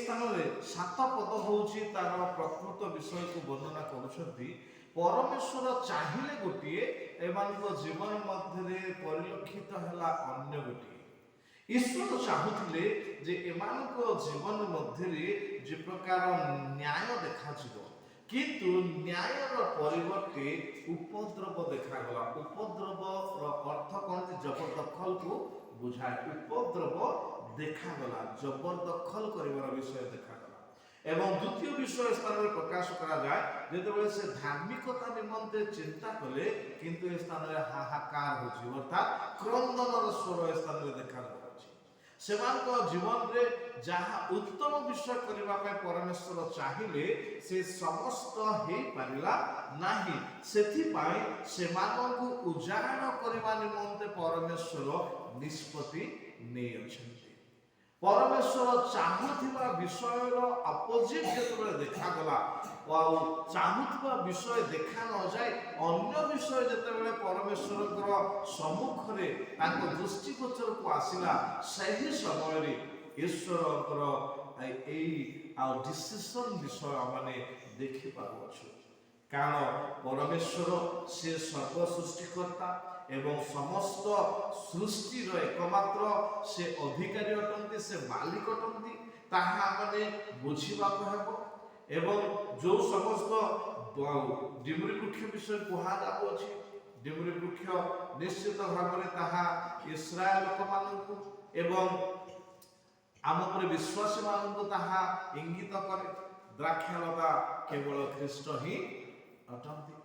स्थान में 7 पद होउची तार प्रकृत विषय को वर्णना करुछंती। परमेश्वर चाहिए गोटे एमान जीवन मध्य परिलक्षित है अन्य गोटे। ईश्वर चाहूले जे एमान जीवन मध्य जे प्रकार न्याय देखा किंतु न्यायर परिवर्ते उपद्रव देखा। उपद्रव अर्थ कौन जबरदखल को बुझाए। उपद्रव देखा जबरदखल कर विषय देखा। एवं द्वितीय विषय स्थान में प्रकाश करा जाए जेतेबेले से धार्मिकता निमंते चिंता कले किंतु ए स्थान में हाहाकार होची अर्थात क्रंदनर स्वर स्थान में देखा जाउची। सेमानक जीवन रे जहा उत्तम विषय करबा पे परमेश्वर चाहिए से समस्त हे पारिला नाही। सेथि पाई सेमानक उजागर करबा निमंते परमेश्वर निष्पत्ति नै अछंती। परमेश्वर चाहूथिबा विषयर अपोजिट जेतेबेले देखा गला और चाहूथिबा विषय देखा न जाए अन्य विषय जेतेबेले परमेश्वरकर सम्मुख रे ताको दृष्टिगोचर को आसिला सही समय रे ईश्वरकर एई आ डिसिजन विषय माने देखि पाउछु। कारण परमेश्वर से सर्व सृष्टिकर्ता एवं समस्त सृष्टिर एकमात्र से अधिकारी अटंती से मालिक अटंती ताहा माने बुझिबाक हेबो। एवं जो समस्त डिमरी वृक्ष विषय कुहा जाउछि डिमरी वृक्ष निश्चित भाव में ताहा इस्राएल लोक मानकु एवं आम पर विश्वासी मानकु ताहा इंगित करे। द्राक्षालता केवल ख्रीष्ट ही अटंती।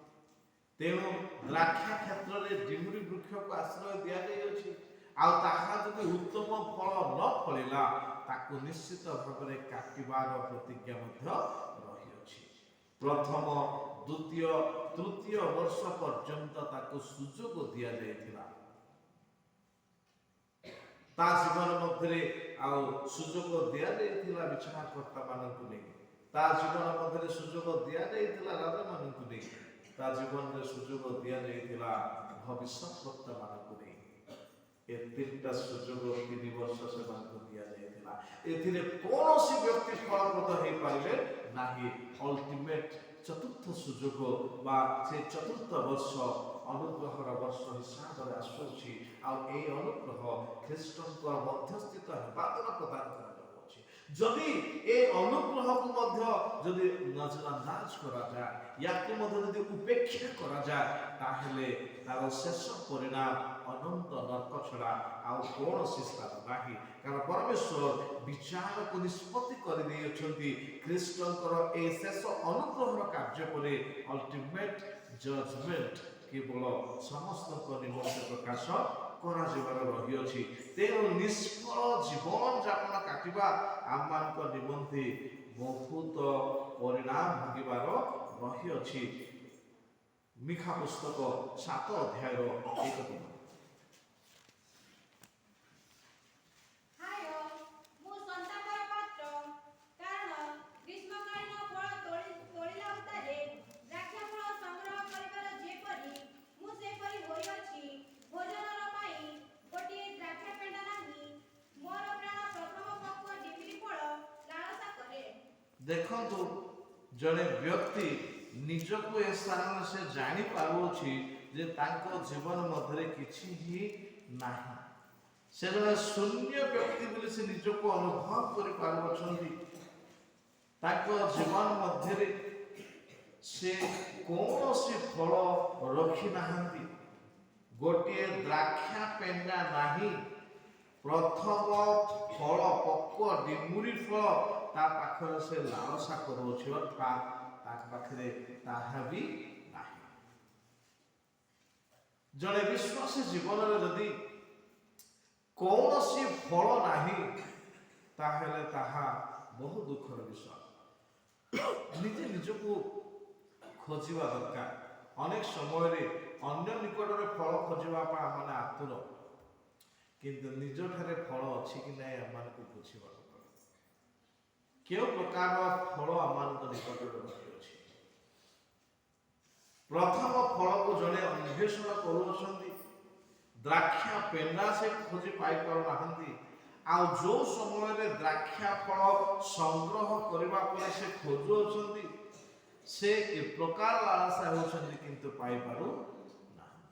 तेणु द्राक्षा क्षेत्र में डिमरी वृक्ष को आश्रय दि जाइए आदि उत्तम फल न फलिला ताकू निश्चित भाव में काटिबार प्रतिज्ञा रही। प्रथम द्वितीय तृतीय वर्ष पर्यंत ताकू सुजोग दि जाइथिला। ता जीवन मध्य सुजोग दि जाइथिला विचारकर्ता मानकु नै। ता जीवन मध्य सुजोग दि जाइथिला राजा मानकु नै। ता जीवन में सुजोग दि जाइथिला भविष्यवक्ता मानकु नै। ए तीनटा सुजोग 3 वर्ष से मानकु दि जाइथिला। एथिरे कोनोसी व्यक्ति फलप्रद हे पाइले नाही। अल्टीमेट चतुर्थ सुजोग बा से चतुर्थ वर्ष अनुग्रहर वर्ष हिसाब रे आसुछि आ ए अनुग्रह ख्रीष्टंकर मध्यस्थित हेबादन प्रदान करा जाउछि। जदि ए अनुग्रह को मध्य जदि नजरअंदाज करा जाए या को मध्य जदि उपेक्षा करा जाए ताहेले तार शेष परिणाम अनंत नरक छड़ा आ कौनसी स्थान नाही। कारण परमेश्वर विचार को निष्पत्ति कर दे अछंती। ख्रीष्टंकर ए शेष अनुग्रहर कार्य परे अल्टीमेट जजमेंट केवल समस्त निमंते प्रकाश करा जीवन रही अछि। तेणु निष्फल जीवन यापन काटिबा आम निमंते बहुत परिणाम भोगिबार रही अछि। मिखा पुस्तक 7 अध्याय 1 पद। देखंतु जने व्यक्ति निजको ए स्थान से जानी पारुछि जे तांको जीवन मध्य किछि ही नाही। से जने शून्य व्यक्ति बोली से निजको अनुभव करि पारुछंती। तांको जीवन मध्य से कौनसी फल रखी नाहंती। गोटे द्राक्षा पेंडा नाही। प्रथम फल पक्व डिमुरी फल ता पाखरे से लालसा करूछि अर्थात ता पाखरे ताहा भी नाही। जने विश्वासी जीवन रे यदि कौनसी फल नाही ताहेले ताहा बहुत दुखर विषय। निजे निजको खोजिबा दरकार। अनेक समय रे अन्य निकट रे फल खोजिबा पा माने आतुर किंतु निज ठारे फल अछि कि नै आमान को बुझिबा क्यों प्रकार फल आमान निकट रही। प्रथम फल को जड़े अन्वेषण करुछंती। द्राक्षा पेंडा से खोजी पाई पार नाहंती ଆଉ ଯୋଉ ସମୟରେ ଦ୍ରାକ୍ଷା ଫଳ ସଂଗ୍ରହ କରିବା ପରେ ସେ ଖୋଜୁଅଛନ୍ତି, ସେ ଏ ପ୍ରକାର ଲାଳସା ହେଉଛନ୍ତି କିନ୍ତୁ ପାଇପାରୁ ନାହାନ୍ତି।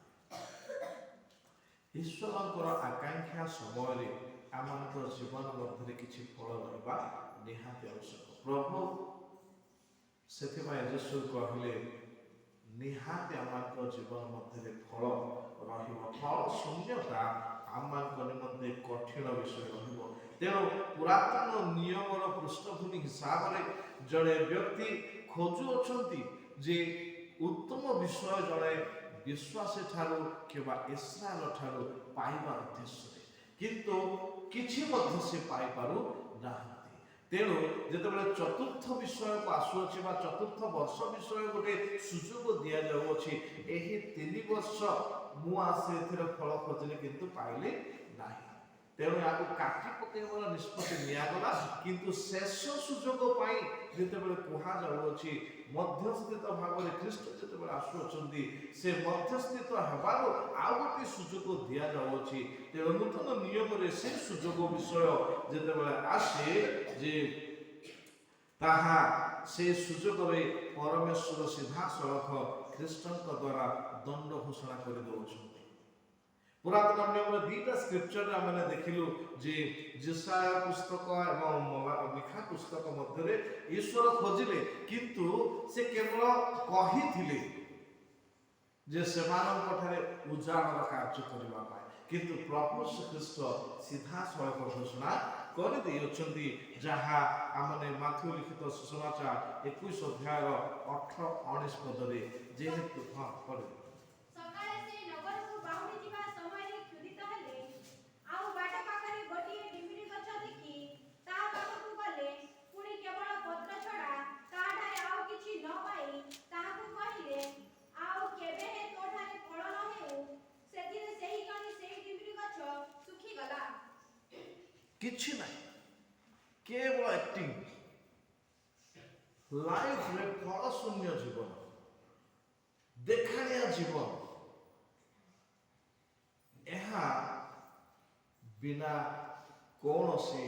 ଈଶ୍ୱରଙ୍କର ଆକାଂକ୍ଷା ସମୟରେ ଆମମାନଙ୍କ ଜୀବନ ମଧ୍ୟରେ କିଛି ଫଳ ରହିବା ନିହାତି ଆବଶ୍ୟକ। ପ୍ରଭୁ ସେଥିପାଇଁ ଯୀଶୁ କହିଲେ ନିହାତି ଆମମାନଙ୍କ ଜୀବନ ମଧ୍ୟରେ ଫଳ ରହିବ। ଫଳ ଶୂନ୍ୟତା ଆମମାନଙ୍କ ନିମନ୍ତେ କଠିନ ବିଷୟ ରହିବ। ତେଣୁ ପୁରାତନ ନିୟମର ପୃଷ୍ଠଭୂମି ହିସାବରେ ଜଣେ ବ୍ୟକ୍ତି ଖୋଜୁଅଛନ୍ତି ଯେ ଉତ୍ତମ ବିଷୟ ଜଣେ ବିଶ୍ୱାସୀ ଠାରୁ କିମ୍ବା ଇସ୍ରାଏଲ ଠାରୁ ପାଇବା ଉଦ୍ଦେଶ୍ୟରେ, କିନ୍ତୁ କିଛି ମଧ୍ୟ ସେ ପାଇପାରୁ ନାହାନ୍ତି। ତେଣୁ ଯେତେବେଳେ ଚତୁର୍ଥ ବିଷୟକୁ ଆସୁଅଛି ବା ଚତୁର୍ଥ ବର୍ଷ ବିଷୟ ଗୋଟେ ସୁଯୋଗ ଦିଆଯାଉଅଛି, ଏହି 3 ବର୍ଷ ମୁଁ ଆସି ଏଥିରେ ଫଳ ଖୋଜିଲି କିନ୍ତୁ ପାଇଲି ନାହିଁ। ତେଣୁ ଏହାକୁ କାଟି ପକାଇବାର ନିଷ୍ପତ୍ତି ନିଆଗଲା। କିନ୍ତୁ ଶେଷ ସୁଯୋଗ ପାଇଁ ଯେତେବେଳେ କୁହାଯାଉଅଛି, ମଧ୍ୟସ୍ଥିତ ଭାବରେ ଖ୍ରୀଷ୍ଟ ଯେତେବେଳେ ଆସୁଅଛନ୍ତି, ସେ ମଧ୍ୟସ୍ଥିତ ହେବାରୁ ଆଉ ଗୋଟିଏ ସୁଯୋଗ ଦିଆଯାଉଅଛି। ତେଣୁ ନୂତନ ନିୟମରେ ସେ ସୁଯୋଗ ବିଷୟ ଯେତେବେଳେ ଆସେ ଯେ ତାହା ସେ ସୁଯୋଗରେ ପରମେଶ୍ୱର ସିଧାସଳଖ ଖ୍ରୀଷ୍ଟଙ୍କ ଦ୍ୱାରା ଦଣ୍ଡ ଘୋଷଣା କରିଦେଉଛନ୍ତି। ପୁରାତନ ନିୟମର 2ଟା ସ୍କ୍ରିପ୍ଚରରେ ଆମେ ଦେଖିଲୁ ଯେ ଯେଶାୟା ପୁସ୍ତକ ଏବଂ ମିଖା ପୁସ୍ତକ ମଧ୍ୟରେ ଈଶ୍ୱର ଖୋଜିଲେ, କିନ୍ତୁ ସେ କେବଳ କହିଥିଲେ ଯେ ସେମାନଙ୍କ ଠାରେ ଉଜାଡ଼ର କାର୍ଯ୍ୟ କରିବା ପାଇଁ, କିନ୍ତୁ ପ୍ରଭୁ ଶ୍ରୀଖ୍ରୀଷ୍ଟ ସିଧାସଳଖ ଘୋଷଣା କରିଦେଇଅଛନ୍ତି, ଯାହା ଆମେ ମାଥ୍ୟୁ ଲିଖିତ ସୁସମାଚାର 21 ଅଧ୍ୟାୟର 18-19 ପଦରେ ଯେହେତୁ ସକାଳେ ସେ ନଗରକୁ ବାହୁଡ଼ି ଯିବା ସମୟରେ କ୍ଷୁଧିତ ହେଲେ, ଆଉ ବାଟ ପାଖରେ ଗୋଟିଏ ଡିମ୍ବିରି ଗଛ ଦେଖି ତା ପାଖକୁ ଗଲେ। ପୁଣି କେବଳ ପତ୍ର ଛଡ଼ା ତାହାଠାରେ ଆଉ କିଛି ନ ପାଇ ତାହାକୁ କହିଲେ, ଆଉ କେବେ ହେ ତୋଠାରେ ଫଳ ନ ହେଉ। ସେଥିରେ ସେହି କ୍ଷଣି ସେହି ଡିମ୍ବିରି ଗଛ ଶୁଖିଗଲା। କିଛି ନାହିଁ, କେବଳ ଆକ୍ଟିଂ। ଲାଇଫରେ ଫଳ ଶୂନ୍ୟ ଜୀବନ, ଦେଖାଣିଆ ଜୀବନ, ଏହା ବିନା କୌଣସି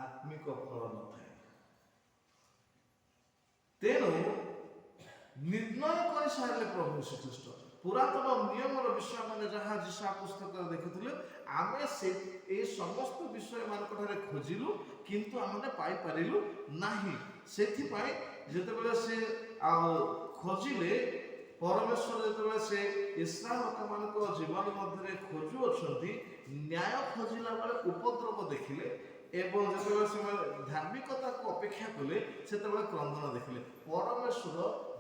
ଆତ୍ମିକ ଫଳ ନଥାଏ। ତେଣୁ ନିର୍ଣ୍ଣୟ କରିସାରିଲେ ପ୍ରଭୁ ଶ୍ରୀଖ୍ରୀଷ୍ଟ। ପୁରାତନ ନିୟମର ବିଷୟ ମାନେ ଯାହା ଯିଶା ପୁସ୍ତକରେ ଦେଖୁଥିଲେ, ଆମେ ସେ ଏ ସମସ୍ତ ବିଷୟ ମାନଙ୍କ ଠାରେ ଖୋଜିଲୁ କିନ୍ତୁ ଆମେ ପାଇପାରିଲୁ ନାହିଁ। ସେଥିପାଇଁ ଯେତେବେଳେ ସେ ଖୋଜିଲେ, ପରମେଶ୍ୱର ଯେତେବେଳେ ସେ ଇସ୍ରାଏଲ ଲୋକମାନଙ୍କ ଜୀବନ ମଧ୍ୟରେ ଖୋଜୁଅଛନ୍ତି, ନ୍ୟାୟ ଖୋଜିଲା ବେଳେ ଉପଦ୍ରବ ଦେଖିଲେ ଏବଂ ଯେତେବେଳେ ସେମାନେ ଧାର୍ମିକତାକୁ ଅପେକ୍ଷା କଲେ ସେତେବେଳେ କ୍ରନ୍ଦନ ଦେଖିଲେ। ପରମେଶ୍ୱର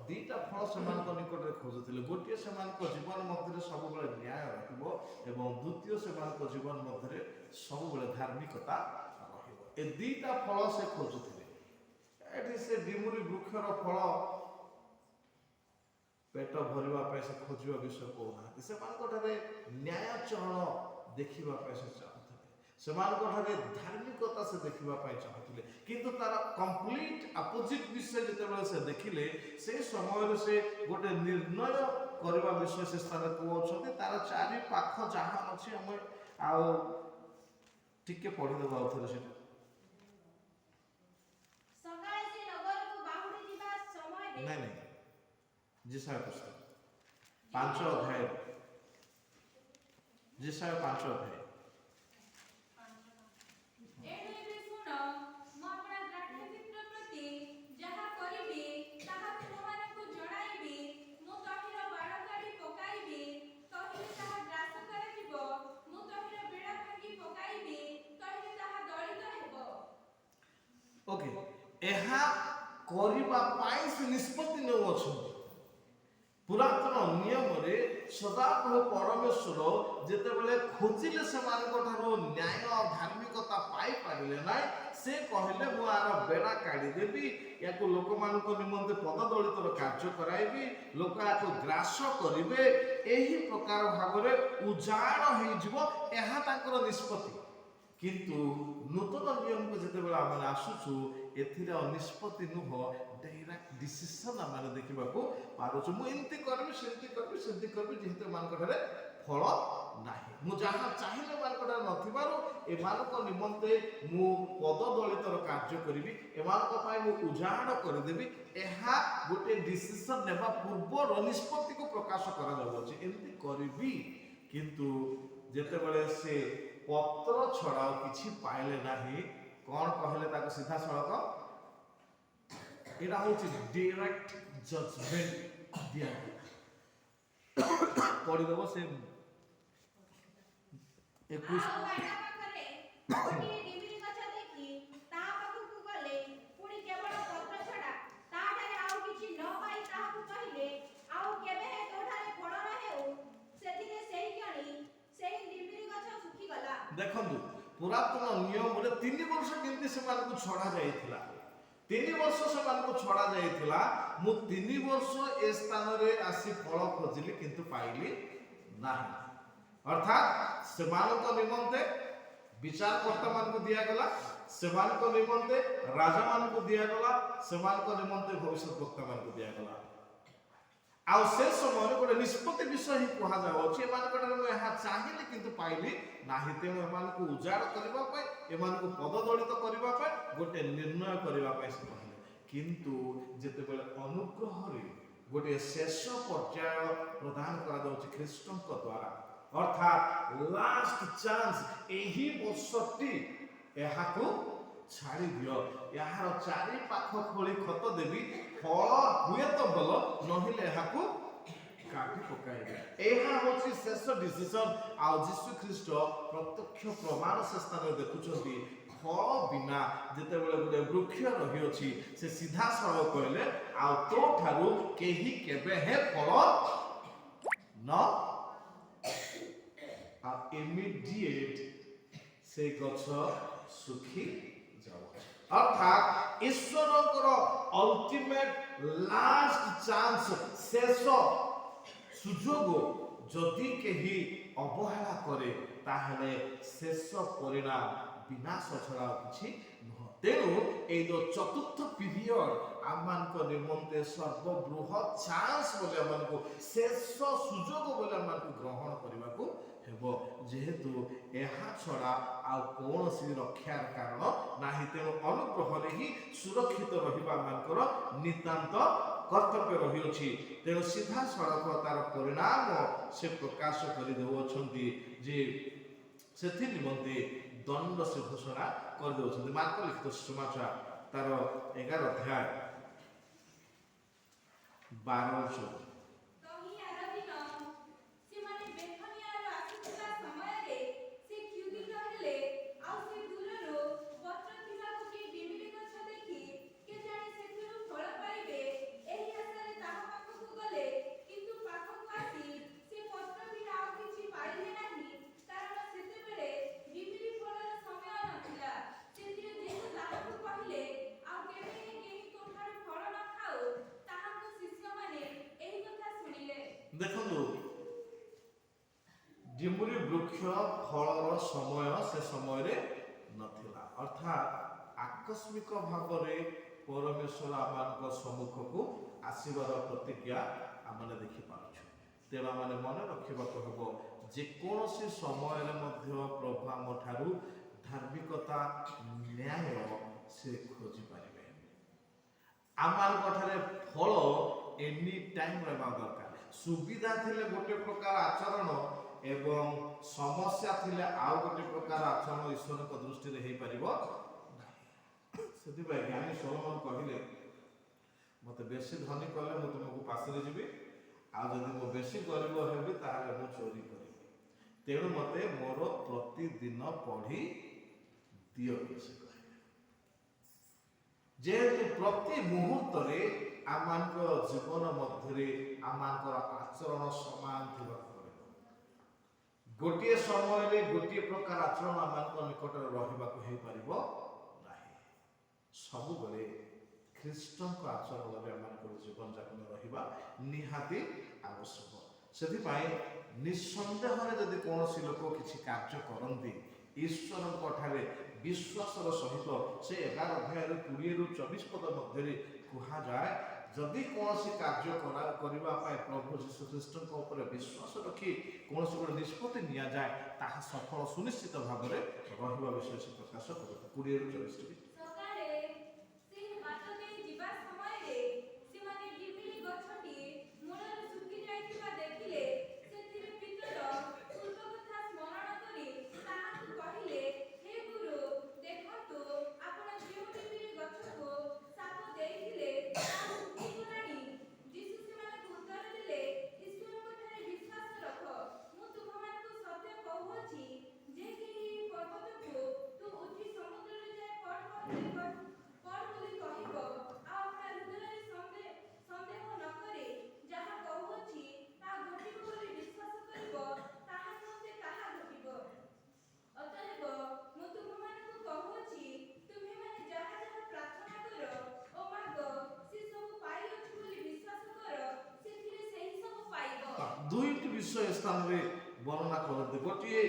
2ଟା ଫଳ ସେମାନଙ୍କ ନିକଟରେ ଖୋଜୁଥିଲେ। ଗୋଟିଏ ସେମାନଙ୍କ ଜୀବନ ମଧ୍ୟରେ ସବୁବେଳେ ନ୍ୟାୟ ରହିବ ଏବଂ ଦ୍ୱିତୀୟ ସେମାନଙ୍କ ଜୀବନ ମଧ୍ୟରେ ସବୁବେଳେ ଧାର୍ମିକତା ରହିବ। ଏ 2ଟା ଫଳ ସେ ଖୋଜୁଥିଲେ। ଏଠି ସେ ଡିମୁରି ବୃକ୍ଷର ଫଳ ପେଟ ଭରିବା ପାଇଁ ସେ ଖୋଜିବା ବିଷୟ କହୁନାହାନ୍ତି। ସେମାନଙ୍କ ଠାରେ ନ୍ୟାୟଚରଣ ଦେଖିବା ପାଇଁ ସେ ଚାହୁଁଥିଲେ, ସେମାନଙ୍କ ଠାରେ ଧାର୍ମିକତା ସେ ଦେଖିବା ପାଇଁ ଚାହୁଁଥିଲେ। କିନ୍ତୁ ତାର କମ୍ପ୍ଲିଟ ଅପୋଜିଟ ବିଷୟ ଯେତେବେଳେ ସେ ଦେଖିଲେ, ସେ ସମୟରେ ସେ ଗୋଟେ ନିର୍ଣ୍ଣୟ କରିବା ବିଷୟ ସେ ସ୍ଥାନରେ କହୁଛନ୍ତି। ତାର 4 ପାଖ ଯାହା ଅଛି ଆମେ ଆଉ ଟିକେ ପଢିଦେବା ଆଉଥରେ ସେଟା। ସକାଳେ ସେ ନଗରକୁ ବାହୁଡ଼ି ଯିବା ସମୟରେ ନାଇଁ ଯେଶାୟା ପୁସ୍ତକ 5 ଅଧ୍ୟାୟ, ଯେଶାୟା 5 ଅଧ୍ୟାୟ। ଏଣୁ ଏବେ ଶୁଣ, ମୁଁ ଆପଣା ଦ୍ରାକ୍ଷାକ୍ଷେତ୍ର ପ୍ରତି ଯାହା କରିବି ତାହା ତୁମମାନଙ୍କୁ ଜଣାଇବି। ମୁଁ ତହିଁର ବାଡ଼ କାଢ଼ି ପକାଇବି, ତହିଁରେ ତାହା ଗ୍ରାସ କରାଯିବ। ମୁଁ ତହିଁର ବେଢ଼ା ଭାଙ୍ଗି ପକାଇବି, ତହିଁରେ ତାହା ଦଳିତ ହେବ। ଓକେ, ଏହା କରିବା ପାଇଁ ସେ ନିଷ୍ପତ୍ତି ନେଉଅଛନ୍ତି। ପୁରାତନ ନିୟମରେ ସଦାପ୍ରଭୁ ପରମେଶ୍ୱର ଯେତେବେଳେ ଖୋଜିଲେ ସେମାନଙ୍କ ଠାରୁ ନ୍ୟାୟ ଧାର୍ମିକତା ପାଇପାରିଲେ ନାହିଁ, ସେ କହିଲେ ମୁଁ ଆର ବେଡ଼ା କାଢ଼ିଦେବି, ୟାକୁ ଲୋକମାନଙ୍କ ନିମନ୍ତେ ପଦଦଳିତର କାର୍ଯ୍ୟ କରାଇବି, ଲୋକ ୟାକୁ ଗ୍ରାସ କରିବେ, ଏହି ପ୍ରକାର ଭାବରେ ଉଜାଡ଼ ହେଇଯିବ, ଏହା ତାଙ୍କର ନିଷ୍ପତ୍ତି। କିନ୍ତୁ ନୂତନ ନିୟମକୁ ଯେତେବେଳେ ଆମେ ଆସୁଛୁ, ଏଥିରେ ନିଷ୍ପତ୍ତି ନୁହଁ, ଡାଇରେକ୍ଟ ଡିସିସନ ଆମେ ଦେଖିବାକୁ ପାରୁଛୁ। ମୁଁ ଏମିତି କରିବି, ସେମିତି କରିବି, ସେମିତି କରିବି, ଯେହେତୁ ଏମାନଙ୍କ ଠାରେ ଫଳ ନାହିଁ। ମୁଁ ଯାହା ଚାହିଁଲେ ଏମାନଙ୍କଟା ନଥିବାରୁ ଏମାନଙ୍କ ନିମନ୍ତେ ମୁଁ ପଦଦଳିତର କାର୍ଯ୍ୟ କରିବି, ଏମାନଙ୍କ ପାଇଁ ମୁଁ ଉଜାଡ଼ କରିଦେବି। ଏହା ଗୋଟିଏ ଡିସିସନ୍ ନେବା ପୂର୍ବର ନିଷ୍ପତ୍ତିକୁ ପ୍ରକାଶ କରାଯାଉଅଛି, ଏମିତି କରିବି। କିନ୍ତୁ ଯେତେବେଳେ ସେ ପତ୍ର ଛଡ଼ା ଆଉ କିଛି ପାଇଲେ ନାହିଁ, କ'ଣ କହିଲେ ତାକୁ ସିଧାସଳଖ? ଏଇଟା ହେଉଛି ଡିରେକ୍ଟ ଜଜମେଣ୍ଟ ଦିଆଗଲା। ପଢିଦେବ ସେ 21। ଆଉ ବାଟ ପାଖରେ ଗୋଟିଏ ଡିମ୍ବିରି ଗଛ ଦେଖି ତା ପାଖକୁ ଗଲେ, ପୁଣି କେବଳ ପତ୍ର ଛଡ଼ା ତାଠାରେ ଆଉ କିଛି ନ ପାଇ ତାହାକୁ କହିଲେ, ଆଉ କେବେ ତୋଠାରେ ଫଳ ନ ହେଉ। ସେଥିରେ ସେହି କ୍ଷଣି ସେହି ଡିମ୍ବିରି ଗଛ ଶୁଖିଗଲା। ଦେଖନ୍ତୁ, ପୁରାତନ ନିୟମରେ 3 ବର୍ଷ କେମିତି ସେମାନଙ୍କୁ ଛଡ଼ା ଯାଇଥିଲା। 3 ବର୍ଷ ସେମାନଙ୍କୁ ଛଡ଼ା ଯାଇଥିଲା। ମୁଁ 3 ବର୍ଷ ଏ ସ୍ଥାନରେ ଆସି ଫଳ ଖୋଜିଲି କିନ୍ତୁ ପାଇଲି ନାହିଁ। ଅର୍ଥାତ୍ ସେମାନଙ୍କ ନିମନ୍ତେ ବିଚାରକର୍ତ୍ତାମାନଙ୍କୁ ଦିଆଗଲା, ସେମାନଙ୍କ ନିମନ୍ତେ ରାଜାମାନଙ୍କୁ ଦିଆଗଲା, ସେମାନଙ୍କ ନିମନ୍ତେ ଭବିଷ୍ୟତ ବକ୍ତାମାନଙ୍କୁ ଦିଆଗଲା। ଆଉ ସେ ସମୟରେ ଗୋଟେ ନିଷ୍ପତ୍ତି ବିଷୟ ହିଁ କୁହାଯାଉଅଛି, ଏମାନଙ୍କଠାରେ ମୁଁ ଏହା ଚାହିଁଲି କିନ୍ତୁ ପାଇଲି ନାହିଁ। ତେଣୁ ଏମାନଙ୍କୁ ଉଜାଡ଼ କରିବା ପାଇଁ, ଏମାନଙ୍କୁ ପଦଦଳିତ କରିବା ପାଇଁ, ଗୋଟେ ନିର୍ଣ୍ଣୟ କରିବା ପାଇଁ ସେ କହିଲେ। କିନ୍ତୁ ଯେତେବେଳେ ଅନୁଗ୍ରହରେ ଗୋଟିଏ ଶେଷ ପର୍ଯ୍ୟାୟ ପ୍ରଦାନ କରାଯାଉଛି ଖ୍ରୀଷ୍ଟଙ୍କ ଦ୍ୱାରା, ଅର୍ଥାତ୍ ଲାଷ୍ଟ ଚାନ୍ସ, ଏହି ବର୍ଷଟି ଏହାକୁ ଛାଡ଼ି ଦିଅ, ଏହାର ଚାରି ପାଖ ଖୋଳି ଖତ ଦେବି, ଫଳ ହୁଏତ ଭଲ, ନହେଲେ ଏହାକୁ କାଟି ପକାଇବେ। ଏହା ହେଉଛି ଶେଷ ଡିସିସନ୍। ଆଉ ଯୀଶୁ ଖ୍ରୀଷ୍ଟ ପ୍ରତ୍ୟକ୍ଷ ପ୍ରମାଣ ସେ ସ୍ଥାନରେ ଦେଖୁଛନ୍ତି। ଫଳ ବିନା ଯେତେବେଳେ ଗୋଟେ ବୃକ୍ଷ ରହିଅଛି, ସେ ସିଧାସଳଖ କହିଲେ, ଆଉ ତୋ ଠାରୁ କେହି କେବେ ହେ ଫଳ ନ, ଆଉ ଇମିଡିଏଟ୍ ସେ ଗଛ ଶୁଖି ଯାଉ। ଅର୍ଥାତ୍ ଈଶ୍ୱରଙ୍କର ଅଲ୍ଟିମେଟ୍ ଲାଷ୍ଟ ଚାନ୍ସ, ଶେଷ ସୁଯୋଗ ଯଦି କେହି ଅବହେଳା କରେ, ତାହେଲେ ଶେଷ ପରିଣାମ ବିନାଶ ଛଡ଼ା ଆଉ କିଛି ନୁହଁ। ତେଣୁ ଏଇ ଯେଉଁ ଚତୁର୍ଥ ପିରିୟଡ଼ ଆମମାନଙ୍କ ନିମନ୍ତେ ସର୍ବବୃହତ୍ ଚାନ୍ସ ବୋଲି ଆମମାନଙ୍କୁ, ଶେଷ ସୁଯୋଗ ବୋଲି ଆମମାନଙ୍କୁ ଗ୍ରହଣ କରିବାକୁ ହେବ, ଯେହେତୁ ଏହା ଛଡ଼ା ଆଉ କୌଣସି ରକ୍ଷାର କାରଣ ନାହିଁ। ତେଣୁ ଅନୁଗ୍ରହରେ ହିଁ ସୁରକ୍ଷିତ ରହିବା ଆମମାନଙ୍କର ନିତାନ୍ତ କର୍ତ୍ତବ୍ୟ ରହିଅଛି। ତେଣୁ ସିଧାସଳଖ ତାର ପରିଣାମ ସେ ପ୍ରକାଶ କରି ଦେଉଅଛନ୍ତି ଯେ ସେଥି ନିମନ୍ତେ ଦଣ୍ଡ ସେ ଘୋଷଣା କରିଦେଉଛନ୍ତି। ମାର୍କ ଲିଖିତ ସୁସମାଚାର ତାର 11 ଅଧ୍ୟାୟ 12-14। ତହିଁ ଆର ଦିନ ସେମାନେ ବେଥନିଆରୁ ଆସୁଥିବା ସମୟରେ ସେ କ୍ଷୁଧିତ ହେଲେ। ଆଉ ସେ ଦୂରରୁ ପତ୍ର ଥିବା ଗୋଟିଏ ଡିମ୍ବିରି ଗଛ ଦେଖି କେଜାଣି ସେଥିରୁ ଫଳ ପାଇବେ, ଏହି ଆଶାରେ ତାହା ପାଖକୁ ଗଲେ। କିନ୍ତୁ ପାଖକୁ ଆସି ସେ ପତ୍ର ବିନା ଆଉ କିଛି ପାଇଲେ ନାହିଁ, କାରଣ ସେତେବେଳେ ଡିମ୍ବିରି ଫଳର ସମୟ ନଥିଲା। ସେଥିରେ ଯୀଶୁ ତାହାଙ୍କୁ କହିଲେ, ଆଉ କେବେ କେହି ତୋଠାରୁ ଫଳ ନ ଖାଉ। ତାହାଙ୍କ ଶିଷ୍ୟମାନେ ଏହି କଥା ଶୁଣିଲେ। ଦେଖନ୍ତୁ, ଡିମ୍ବୁରି ବୃକ୍ଷ ଫଳର ସମୟ ସେ ସମୟରେ ନଥିଲା। ଅର୍ଥାତ୍ ଆକସ୍ମିକ ଭାବରେ ପରମେଶ୍ୱର ଆମମାନଙ୍କ ସମ୍ମୁଖକୁ ଆସିବାର ପ୍ରତିକ୍ରିୟା ଆମେ ଦେଖିପାରୁଛୁ। ତେଣୁ ଆମେ ମନେ ରଖିବାକୁ ହେବ, ଯେକୌଣସି ସମୟରେ ମଧ୍ୟ ପ୍ରଭୁ ଆମଠାରୁ ଧାର୍ମିକତା, ନ୍ୟାୟ ସେ ଖୋଜିପାରିବେ। ଆମମାନଙ୍କଠାରେ ଫଳ ଏନି ଟାଇମ୍ ରହିବା ଦରକାର। ସୁବିଧା ଥିଲେ ଗୋଟେ ପ୍ରକାର ଆଚରଣ ଏବଂ ସମସ୍ୟା ଥିଲେ ଆଉ ଗୋଟେ ପ୍ରକାର ଆଚରଣ ଈଶ୍ୱରଙ୍କ ଦୃଷ୍ଟିରେ ହେଇପାରିବ ନାହିଁ। ସେଥିପାଇଁ ଜ୍ଞାନୀ ସୋଲୋମନ କହିଲେ, ମୋତେ ବେଶୀ ଧନୀ କଲେ ମୁଁ ତୁମକୁ ପାଶରେ ଯିବି, ଆଉ ଯଦି ମୁଁ ବେଶୀ ଗରିବ ହେବି ତାହେଲେ ମୁଁ ଚୋରି କରିବି। ତେଣୁ ମୋତେ ମୋର ପ୍ରତିଦିନ ପଢ଼ି ଦିଅ ସେ କହିଲେ। ଯେହେତୁ ପ୍ରତି ମୁହୂର୍ତ୍ତରେ ଆମମାନଙ୍କ ଜୀବନ ମଧ୍ୟରେ ଆମମାନଙ୍କର ଆଚରଣ ସମାନ ଥିବାକୁ ପଡ଼ିବ। ଗୋଟିଏ ସମୟରେ ଗୋଟିଏ ପ୍ରକାର ଆଚରଣ ଆମମାନଙ୍କ ନିକଟରେ ରହିବାକୁ ହେଇପାରିବ ନାହିଁ। ସବୁବେଳେ ଖ୍ରୀଷ୍ଟଙ୍କ ଆଚରଣରେ ଆମମାନଙ୍କର ଜୀବନଯାପନ ରହିବା ନିହାତି ଆବଶ୍ୟକ। ସେଥିପାଇଁ ନିଃସନ୍ଦେହରେ ଯଦି କୌଣସି ଲୋକ କିଛି କାର୍ଯ୍ୟ କରନ୍ତି, ଈଶ୍ୱରଙ୍କ ଠାରେ ବିଶ୍ୱାସର ସହିତ, ସେ 11 ଅଧ୍ୟାୟରେ 20-24 ପଦ ମଧ୍ୟରେ କୁହାଯାଏ ଯଦି କୌଣସି କାର୍ଯ୍ୟ କରିବା ପାଇଁ ପ୍ରଭୁ ଯୀଶୁ ଖ୍ରୀଷ୍ଟଙ୍କ ଉପରେ ବିଶ୍ୱାସ ରଖି କୌଣସି ଗୋଟେ ନିଷ୍ପତ୍ତି ନିଆଯାଏ ତାହା ସଫଳ ସୁନିଶ୍ଚିତ ଭାବରେ ରହିବା ବିଷୟ ସେ ପ୍ରକାଶ କରିବ। 20-24 ସକାଳେ ସେ ବାଟ ଦେଇ ଯିବା ସମୟରେ ସେମାନେ ଡିମିରି ଗଛଟି ମୂଳରୁ ଶୁଖି ଯାଇଥିବା ଦେଖିଲେ। ସେଥିରେ ପିତର ପୂର୍ବ କଥା ସ୍ମରଣ କରି ତାହାଙ୍କୁ କହିଲେ, ହେ ଗୁରୁ, ଦେଖନ୍ତୁ ଆପଣ ଯେଉଁ ଡିମିରି ଗଛକୁ ଶାପ ଦେଇଥିଲେ ତାହା ଶୁଖିଗଲାଣି। ଯୀଶୁ ସେମାନଙ୍କୁ ଉତ୍ତର ଦେଲେ, ଈଶ୍ୱରଙ୍କଠାରେ ବିଶ୍ୱାସ ରଖ। ମୁଁ ତୁମମାନଙ୍କୁ ସତ୍ୟ କହୁଅଛି ଯେ କେହି ପର୍ବତକୁ ତୁ ଉଠି ସମୁଦ୍ରରେ ଯାଇ ପଡ଼ ବୋଲି କହିବ ଆଉ ଆପଣା ହୃଦୟରେ ସନ୍ଦେହ ନ କରି ଯାହା କହୁଅଛି ତାହା ଘଟିବ ବୋଲି ବିଶ୍ୱାସ କରିବ, ତାହା ନିମନ୍ତେ ତାହା ଘଟିବ। ଅତଏବ ମୁଁ ତୁମମାନଙ୍କୁ କହୁଅଛି, ତୁମେମାନେ ଯାହା ଯାହା ପ୍ରାର୍ଥନା କର ଓ ମାଗ, ସେ ସବୁ ପାଇଅଛ ବୋଲି ବିଶ୍ୱାସ କର, ସେଥିରେ ସେହି ସବୁ ପାଇବ। ଦୁଇଟି ବିଷୟ ସ୍ଥାନରେ ବର୍ଣ୍ଣନା କରନ୍ତି। ଗୋଟିଏ